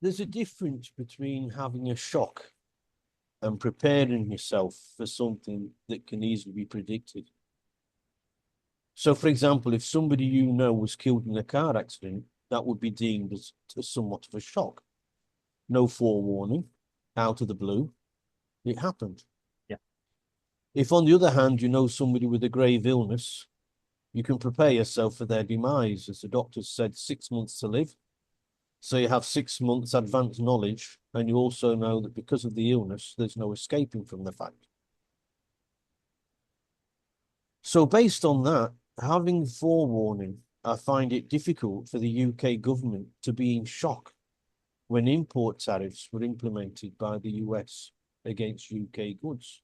there's a difference between having a shock and preparing yourself for something that can easily be predicted. So, for example, if somebody you know was killed in a car accident, that would be deemed as somewhat of a shock. No forewarning, out of the blue, it happened. Yeah. If, on the other hand, you know somebody with a grave illness, you can prepare yourself for their demise. As the doctor said, 6 months to live. So you have 6 months advanced knowledge, and you also know that because of the illness, there's no escaping from the fact. So based on that, having forewarning, I find it difficult for the UK government to be in shock when import tariffs were implemented by the US against UK goods.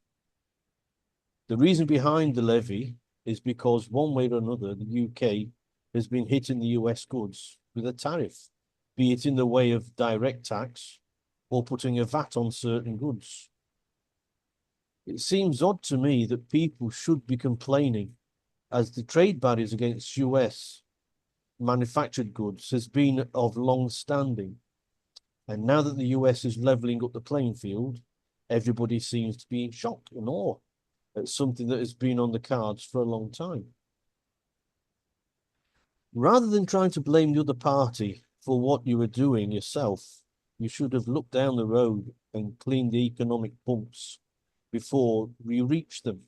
The reason behind the levy is because one way or another, the UK has been hitting the US goods with a tariff, be it in the way of direct tax or putting a VAT on certain goods. It seems odd to me that people should be complaining, as the trade barriers against US manufactured goods has been of long standing. And now that the US is leveling up the playing field, everybody seems to be in shock and awe at something that has been on the cards for a long time. Rather than trying to blame the other party for what you were doing yourself, you should have looked down the road and cleaned the economic bumps before you reached them.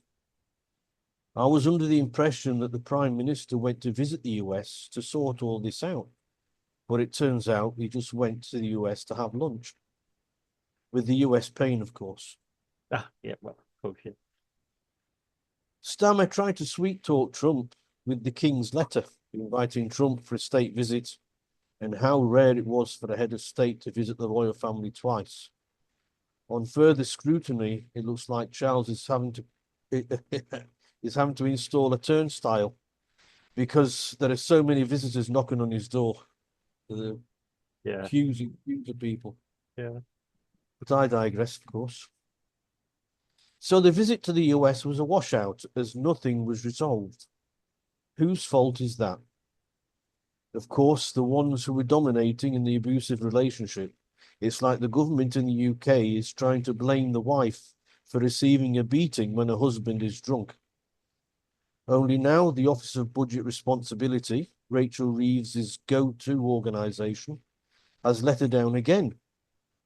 I was under the impression that the Prime Minister went to visit the US to sort all this out, but it turns out he just went to the US to have lunch, with the US paying, of course. Ah, yeah, well, of course, yeah. Stammer tried to sweet talk Trump with the King's letter, inviting Trump for a state visit, and how rare it was for a head of state to visit the royal family twice. On further scrutiny, it looks like Charles is having to is having to install a turnstile because there are so many visitors knocking on his door. The Yeah, queues of people. yeah. But I digress, of course. So the visit to the US was a washout as nothing was resolved. Whose fault is that? Of course, the ones who were dominating in the abusive relationship. It's like the government in the UK is trying to blame the wife for receiving a beating when her husband is drunk. Only now the Office of Budget Responsibility, Rachel Reeves's go-to organisation, has let her down again,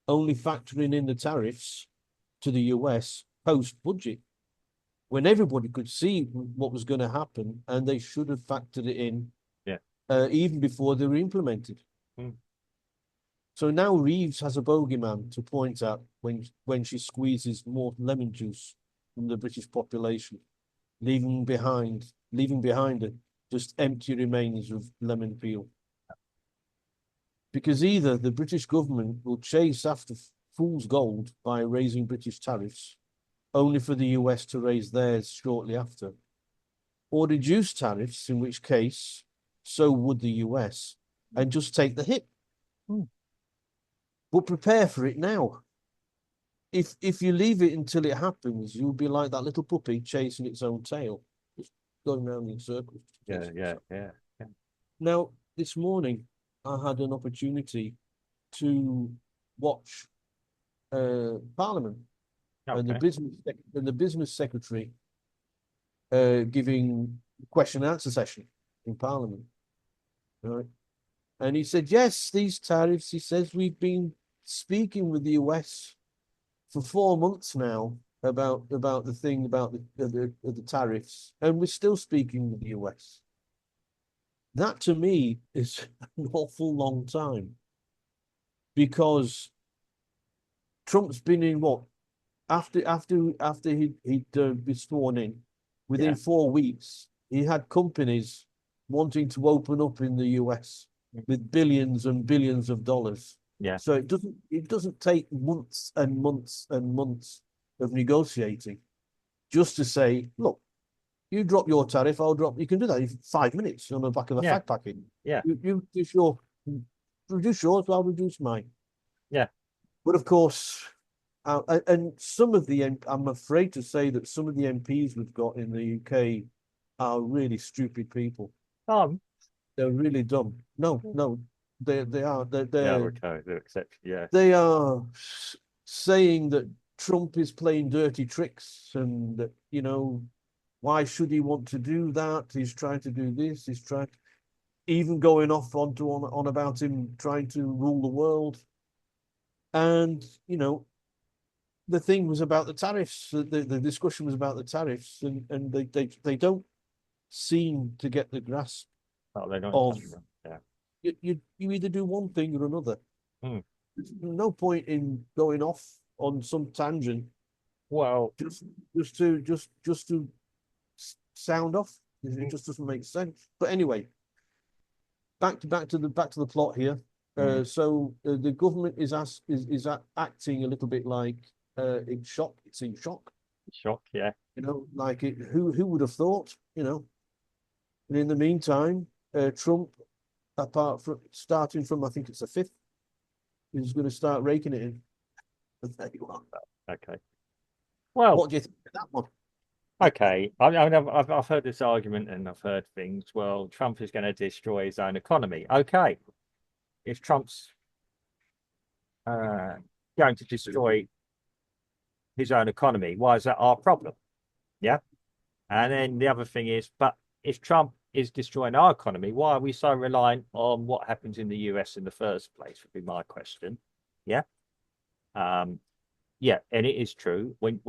only factoring in the tariffs to the US post-budget, when everybody could see what was going to happen, and they should have factored it in Yeah. even before they were implemented. Mm. So now Reeves has a bogeyman to point at when she squeezes more lemon juice from the British population, leaving behind her just empty remains of lemon peel. Because either the British government will chase after fool's gold by raising British tariffs, only for the US to raise theirs shortly after, or reduce tariffs, in which case, so would the US, and just take the hit. But prepare for it now. If you leave it until it happens, you'll be like that little puppy chasing its own tail, just going round in circles. Yeah, yeah, yeah, yeah. Now, this morning, I had an opportunity to watch Parliament and Okay. the business secretary giving question and answer session in Parliament. Right? And he said, yes, these tariffs, he says, we've been speaking with the US for 4 months now about the thing about the tariffs, and we're still speaking with the US. That to me is an awful long time, because Trump's been in what, after he'd been sworn in, within Yeah. 4 weeks he had companies wanting to open up in the US with billions and billions of dollars. Yeah. So it doesn't take months and months and months of negotiating just to say, look, you drop your tariff, I'll drop. You can do that in 5 minutes on the back of a Yeah. fag packet. Yeah. You reduce yours, I'll reduce mine. Yeah. But of course, and some of the I'm afraid to say that some of the MPs we've got in the UK are really stupid people. Um, They're really dumb. No, no. Yeah, they're okay, the exception. Yeah, they are saying that Trump is playing dirty tricks and that, why should he want to do that? He's trying to do this. He's trying, even going off on about him trying to rule the world. And, the thing was about the tariffs. The discussion was about the tariffs, and they don't seem to get the grasp oh, they're not in of touch with them. Yeah. you either do one thing or another. Hmm. There's no point in going off on some tangent Well, just just to sound off. It mm, just doesn't make sense. But anyway, back to the plot here. mm, So the government is acting a little bit like in shock. It's in shock. shock. Yeah, Like who would have thought? And in the meantime, Trump, apart from starting from I think it's the fifth, is going to start raking it in. But there you are. okay. Well, What do you think of that one? okay. I've heard this argument and I've heard things. Well, Trump is going to destroy his own economy. Okay, if Trump's uh, going to destroy his own economy, why is that our problem? Yeah. And then the other thing is, but if Trump is destroying our economy, why are we so reliant on what happens in the US in the first place? Would be my question. Yeah. Um, yeah, and it is true. When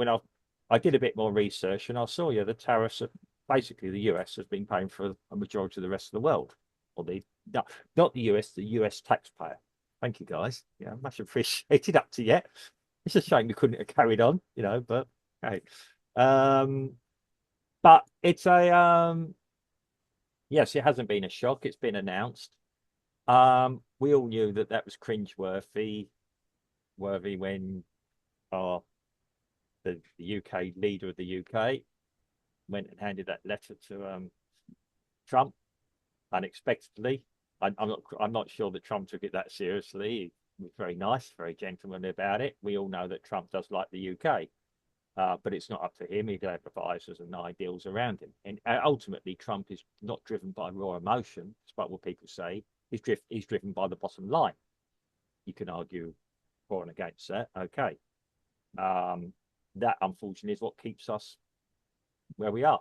I did a bit more research and I saw, yeah, the tariffs are basically the US has been paying for a majority of the rest of the world. Or the no, not the US taxpayer. Thank you guys. Yeah, much appreciated up to yet. It's a shame we couldn't have carried on, but hey. Um, but it's a yes, it hasn't been a shock. It's been announced. We all knew that that was cringeworthy, worthy when our the UK leader of the UK went and handed that letter to Trump unexpectedly. I'm not sure that Trump took it that seriously. He was very nice, very gentlemanly about it. We all know that Trump does like the UK. But it's not up to him. He has advisors and ideals around him. And ultimately, Trump is not driven by raw emotion, despite what people say. He's driven by the bottom line. You can argue for and against that. Okay. That, unfortunately, is what keeps us where we are.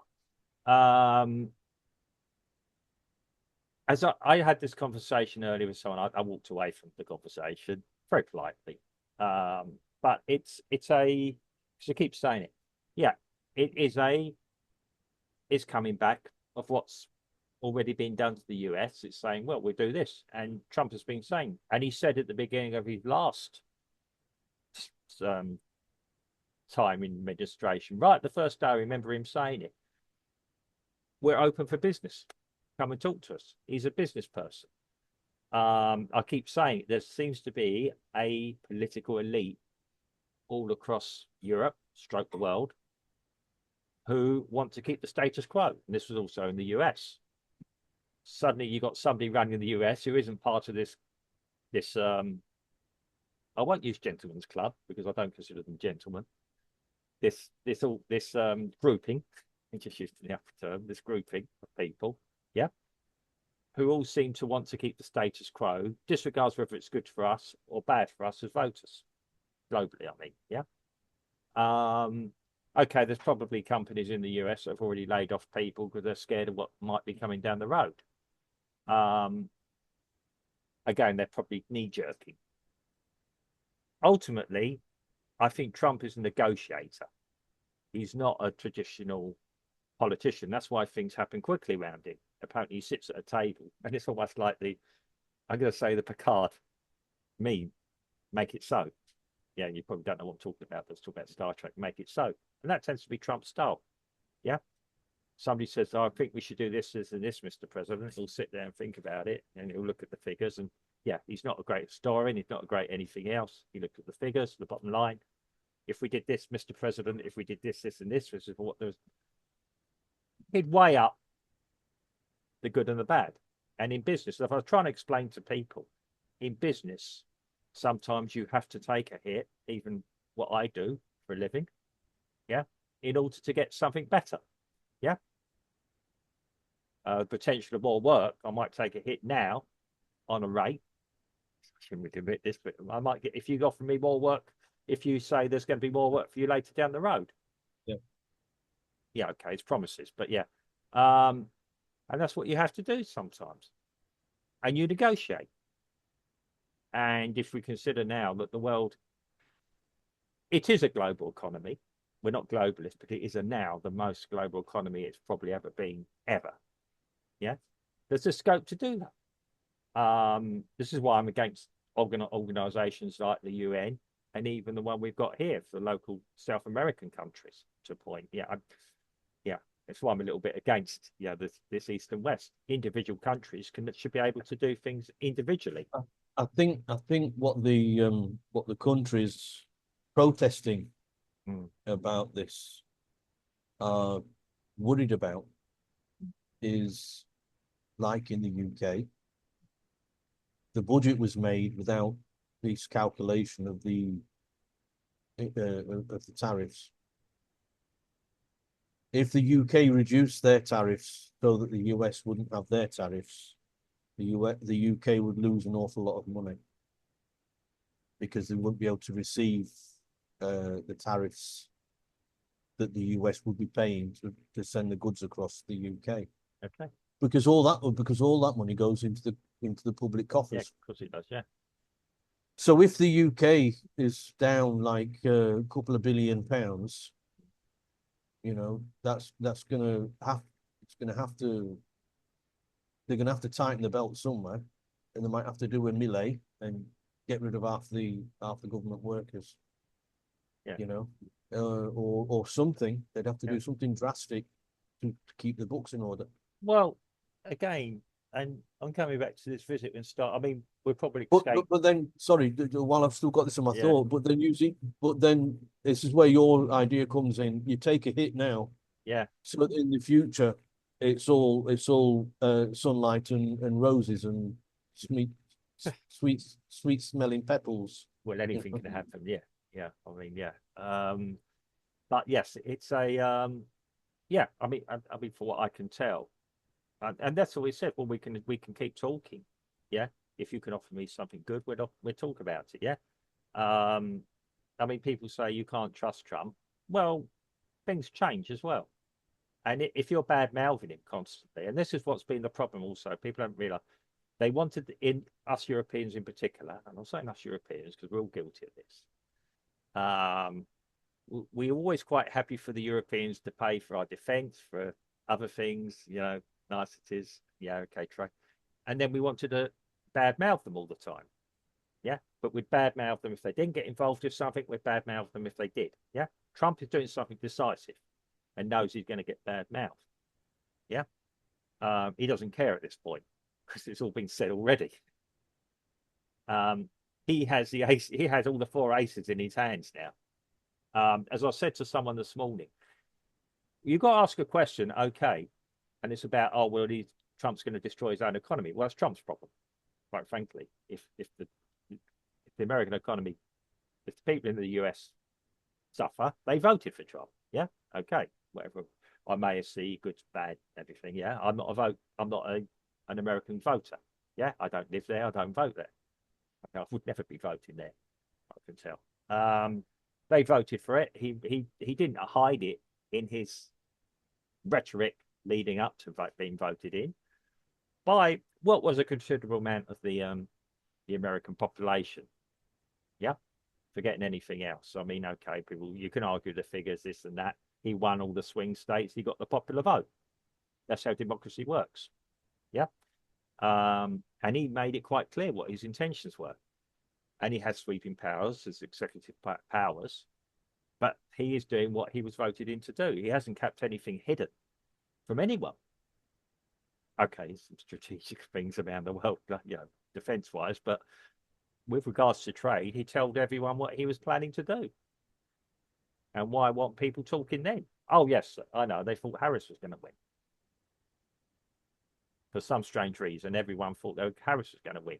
Um, as I had this conversation earlier with someone, I walked away from the conversation very politely. But it's a, because I keep saying it. Yeah, it is it's coming back of what's already been done to the US. It's saying, well, we'll do this. And Trump has been saying, and he said at the beginning of his last um, time in administration, right, the first day, I remember him saying it, we're open for business. Come and talk to us. He's a business person. I keep saying there seems to be a political elite all across Europe, stroke the world, who want to keep the status quo. And this was also in the US. Suddenly you got somebody running in the US who isn't part of this I won't use gentlemen's club because I don't consider them gentlemen. This grouping, I just used the upper term, this grouping of people, yeah, who all seem to want to keep the status quo, disregards whether it's good for us or bad for us as voters globally. I mean, yeah. Okay, there's probably companies in the US that have already laid off people because they're scared of what might be coming down the road. Again, they're probably knee jerking. Ultimately, I think Trump is a negotiator. He's not a traditional politician. That's why things happen quickly around him. Apparently, he sits at a table, and it's almost like I'm going to say the Picard meme, make it so. Yeah, you probably don't know what I'm talking about. Let's talk about Star Trek, make it so. And that tends to be Trump's style. Yeah. Somebody says, oh, I think we should do this, this, and this, Mr. President. He'll sit there and think about it, and he'll look at the figures. And yeah, he's not a great historian. He's not a great anything else. He looked at the figures, the bottom line. If we did this, Mr. President, if we did this, this, and this is what there's, he'd weigh up the good and the bad. And in business, if I was trying to explain to people, in business, sometimes you have to take a hit, even what I do for a living, yeah, in order to get something better, yeah. Potential of more work, I might take a hit now on a rate, shouldn't admit this, but I might get, if you offer me more work, if you say there's going to be more work for you later down the road. Yeah. Yeah, okay, it's promises, but yeah. And that's what you have to do sometimes. And you negotiate. And if we consider now that the world, it is a global economy. We're not globalists, but it is now the most global economy it's probably ever been, ever. Yeah. There's a scope to do that. This is why I'm against organizations like the UN and even the one we've got here for the local South American countries to a point. Yeah. Yeah. That's why I'm a little bit against, this East and West. Individual countries should be able to do things individually. I think what the countries protesting about this are worried about is, like in the UK, the budget was made without this calculation of the tariffs. If the UK reduced their tariffs so that the US wouldn't have their tariffs, the UK would lose an awful lot of money because they wouldn't be able to receive the tariffs that the US would be paying to send the goods across the UK. Okay. Because all that money goes into the public coffers. Yeah, of course it does. Yeah. So if the UK is down like a couple of £1 billion, that's gonna have they're gonna have to tighten the belt somewhere, and they might have to do a melee and get rid of half the government workers. Yeah. Or something. They'd have to Yeah. do something drastic to keep the books in order. Well, again, and I'm coming back to this visit and start. I mean, we're probably But then, sorry, while I've still got this in my Yeah. thought, but then this is where your idea comes in. You take a hit now, Yeah. so that in the future, it's all sunlight and roses and sweet smelling petals. Well, anything can happen. Yeah. Yeah. I mean, yeah. But yes, it's a yeah. I mean, for what I can tell, and that's what we said. Well, we can keep talking. Yeah. If you can offer me something good, we'll talk about it. Yeah. I mean, people say you can't trust Trump. Well, things change as well. And if you're bad mouthing him constantly, and this is what's been the problem also, people don't realize they wanted in us Europeans in particular, and I'm saying us Europeans because we're all guilty of this. We're always quite happy for the Europeans to pay for our defense, for other things, niceties. Yeah, okay, try. And then we wanted to badmouth them all the time. Yeah, but we'd badmouth them if they didn't get involved with something. We'd badmouth them if they did. Yeah, Trump is doing something decisive and knows he's going to get badmouthed. Yeah, he doesn't care at this point because it's all been said already. He has the ace. He has all the four aces in his hands now. As I said to someone this morning, you've got to ask a question, okay, and it's about, oh well, Trump's going to destroy his own economy. Well, that's Trump's problem, quite frankly. If the American economy, if the people in the US suffer, they voted for Trump. Yeah, okay, whatever. I may see good, bad, everything. Yeah, I'm not an American voter. Yeah, I don't live there. I don't vote there. I would never be voting there. I can tell. They voted for it. He didn't hide it in his rhetoric leading up to being voted in by what was a considerable amount of the American population. Yeah, forgetting anything else. I mean, okay, people, you can argue the figures, this and that. He won all the swing states. He got the popular vote. That's how democracy works. Yeah. And he made it quite clear what his intentions were. And he has sweeping powers as executive powers, but he is doing what he was voted in to do. He hasn't kept anything hidden from anyone. Okay, some strategic things around the world, defense-wise, but with regards to trade, he told everyone what he was planning to do. And why weren't people talking then? Oh, yes, I know. They thought Harris was going to win. For some strange reason, everyone thought Harris was going to win.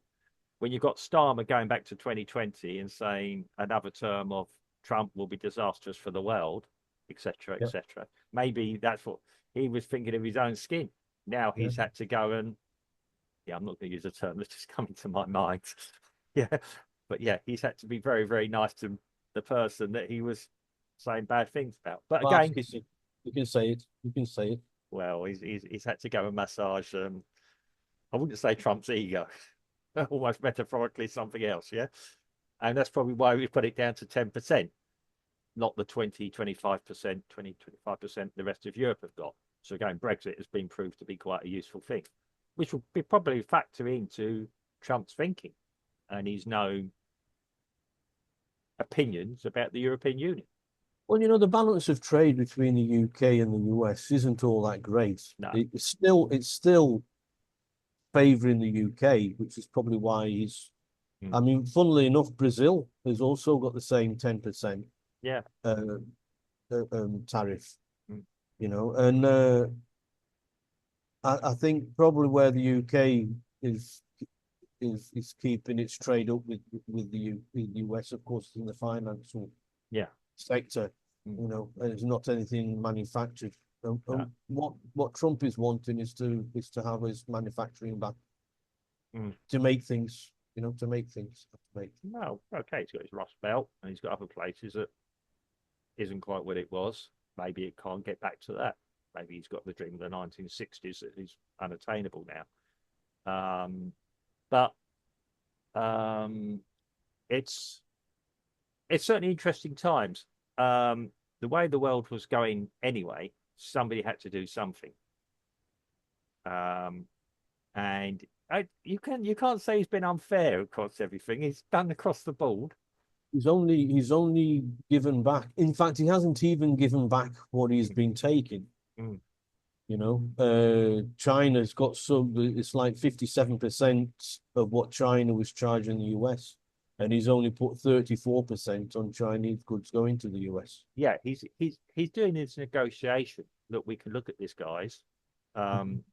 When you've got Starmer going back to 2020 and saying another term of Trump will be disastrous for the world, etc., etc., maybe that's what he was thinking of his own skin. Now he's had to go and, I'm not going to use a term that's just coming to my mind. Yeah, but yeah, he's had to be very, very nice to the person that he was saying bad things about. But Well, again, you can say it. You can say it. well, he's had to go and massage. I wouldn't say Trump's ego, almost metaphorically something else. Yeah, and that's probably why we put it down to 10%, not the 20, 25%, 20, 25% the rest of Europe have got. So again, Brexit has been proved to be quite a useful thing, which will be probably factor into Trump's thinking and his known opinions about the European Union. Well, you know, the balance of trade between the UK and the US isn't all that great. No, It's still favouring the UK, which is probably why he's. mm. I mean, funnily enough, Brazil has also got the same 10% Yeah, uh, tariff. mm. You know, and I think probably where the UK is is keeping its trade up with the US, of course, in the financial Yeah, sector. mm. You know, and it's not anything manufactured. No, What Trump is wanting is to have his manufacturing back mm. to make things. You know, to make things. To make. No, okay, he's got his Rust Belt and he's got other places that isn't quite what it was. Maybe it can't get back to that. Maybe he's got the dream of the 1960s that is unattainable now. But um, it's it's certainly interesting times. The way the world was going anyway, somebody had to do something. Um, and you can't say he's been unfair across everything. He's done across the board. He's only given back. In fact, he hasn't even given back what he's Mm, been taking. mm, You know, China's got some. It's like 57% of what China was charging the US, and he's only put 34% on Chinese goods going to the US. yeah, he's doing this negotiation. Look, we can look at this, guys. Um,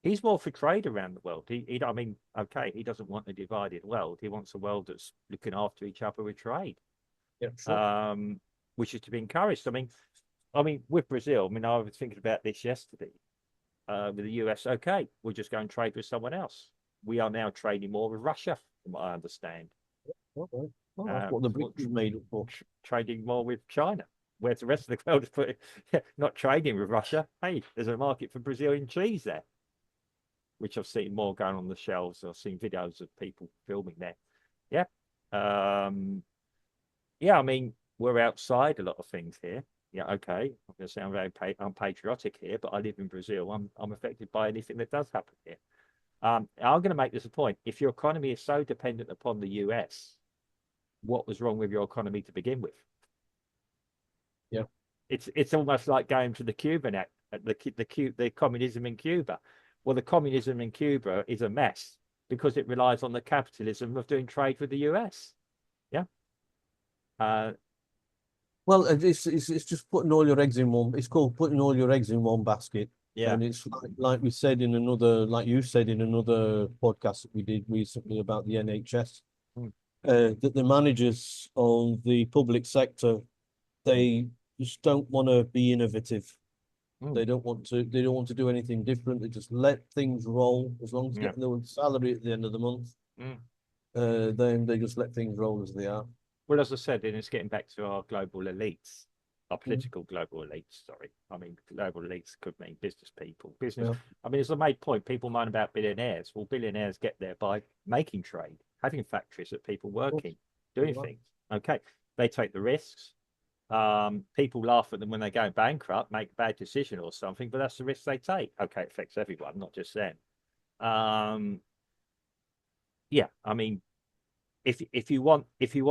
he's more for trade around the world. I mean, okay, he doesn't want a divided world. He wants a world that's looking after each other with trade, Yeah, sure. um, which is to be encouraged. I mean, with Brazil, I mean, I was thinking about this yesterday. With the US, okay, we'll just go and trade with someone else. We are now trading more with Russia, from what I understand. Okay. Well, that's what the Well, BRICS is made up for. trading more with China, whereas the rest of the world is putting, not trading with Russia. Hey, there's a market for Brazilian cheese there, which I've seen more going on the shelves. I've seen videos of people filming there. Yeah. Um, yeah, I mean, we're outside a lot of things here. Yeah, okay. I'm going to say I'm very unpatriotic here, but I live in Brazil. I'm affected by anything that does happen here. I'm going to make this a point. If your economy is so dependent upon the US, what was wrong with your economy to begin with? Yeah. It's almost like going to the Cuban act, the communism in Cuba. Well, the communism in Cuba is a mess because it relies on the capitalism of doing trade with the US. Yeah. Uh, Well, it's just putting all your eggs in one. It's called putting all your eggs in one basket. yeah. And it's like we said in another, like you said in another podcast that we did recently about the NHS, Mm, that the managers on the public sector, mm, they just don't want to be innovative. mm, They don't want to do anything different. They just let things roll as long as yeah. getting their salary at the end of the month. Mm. Then they just let things roll as they are. Well, as I said, and it's getting back to our global elites, our Mm. political global elites. Sorry, I mean global elites could mean business people. Business. Yeah. I mean, as I made point, people moan about billionaires. Well, billionaires get there by making trade, having factories that people working, doing things. Okay, they take the risks. People laugh at them when they go bankrupt, make a bad decision or something, but that's the risk they take. Okay, it affects everyone, not just them. Um, yeah, I mean, if you want if you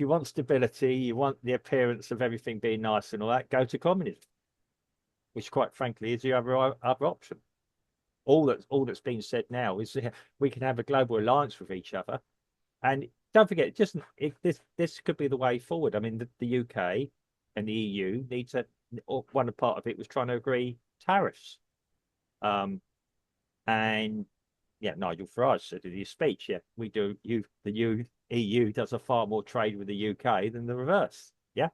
want stability, you want the appearance of everything being nice and all that, go to communism, which quite frankly is the other option. All that's been said now is we can have a global alliance with each other, and don't forget, this could be the way forward. I mean, the UK and the EU need to. One part of it was trying to agree tariffs, and yeah, Nigel Farage said in his speech, yeah, we do. EU does a far more trade with the UK than the reverse. Yeah,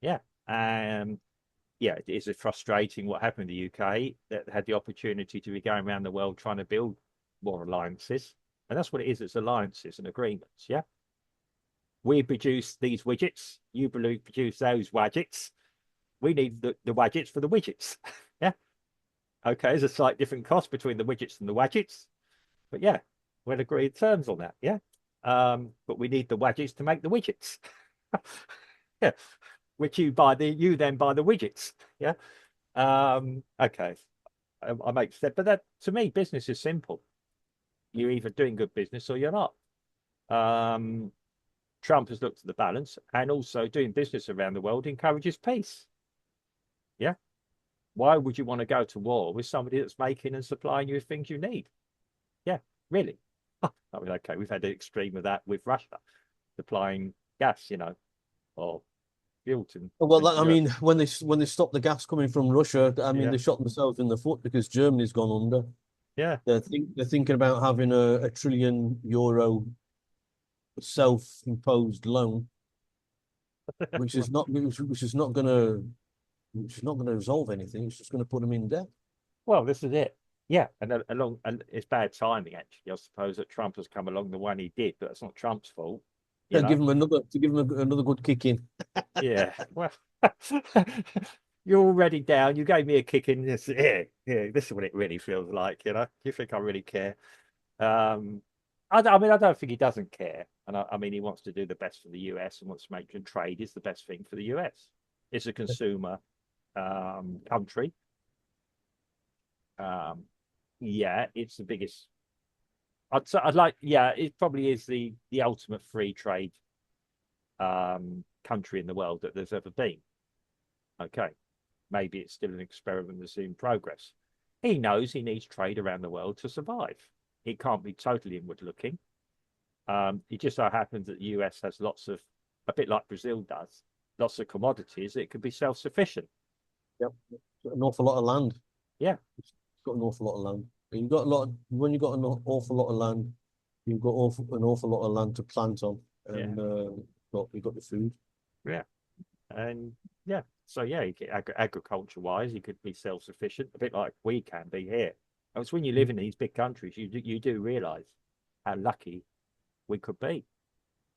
yeah, yeah. Is it frustrating what happened in the UK that had the opportunity to be going around the world trying to build more alliances? And that's what it is. It's alliances and agreements. Yeah. We produce these widgets. You produce those widgets. We need the widgets for the widgets. Yeah. Okay. There's a slight different cost between the widgets and the widgets. But yeah, we'll agree terms on that. Yeah. But we need the widgets to make the widgets. Yeah. Which you then buy the widgets. Yeah. Okay. I make sense. But that, to me, business is simple. You're either doing good business or you're not. Um, Trump has looked at the balance, and also doing business around the world encourages peace. Yeah. Why would you want to go to war with somebody that's making and supplying you with things you need? Yeah, really. I mean, okay, we've had the extreme of that with Russia supplying gas, or fuel to Well, I Europe. mean, when they stopped the gas coming from Russia, I mean, Yeah, they shot themselves in the foot because Germany's gone under. yeah. They're thinking about having a trillion euro self-imposed loan, which is not gonna resolve anything. It's just gonna put them in debt. Well, this is it. Yeah, and it's bad timing actually. I suppose that Trump has come along the one he did, but that's not Trump's fault, you know. Give them another good kick in. Yeah. Well, you're already down. You gave me a kick in this. Yeah, yeah. This is what it really feels like. Do you think I really care? Um, I mean, I don't think he doesn't care, and I mean, he wants to do the best for the US and wants to make sure trade is the best thing for the US. It's a consumer country. Um, yeah, it's the biggest. I'd like. Yeah, it probably is the ultimate free trade country in the world that there's ever been. Okay, maybe it's still an experiment that's in progress. He knows he needs trade around the world to survive. It can't be totally inward looking. It just so happens that the US has a bit like Brazil does, lots of commodities. It could be self-sufficient. Yep. An awful lot of land. Yeah, It's got an awful lot of land. You've got a lot when you've got an awful lot of land, you've got an awful lot of land to plant on, yeah, and you've got the food. yeah, and yeah. So yeah, agriculture-wise, you could be self-sufficient, a bit like we can be here. And it's when you live in these big countries, you do realize how lucky we could be.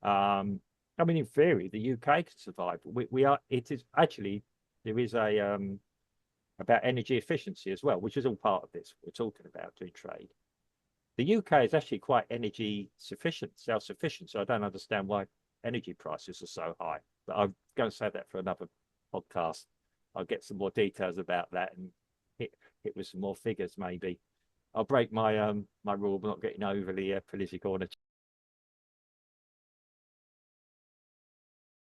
I mean, in theory, the UK could survive. We are. It is actually there is a about energy efficiency as well, which is all part of this. We're talking about doing trade. The UK is actually quite energy sufficient, self-sufficient. So I don't understand why energy prices are so high. But I'm going to say that for another podcast. I'll get some more details about that and hit with some more figures maybe. I'll break my my rule of not getting overly political on a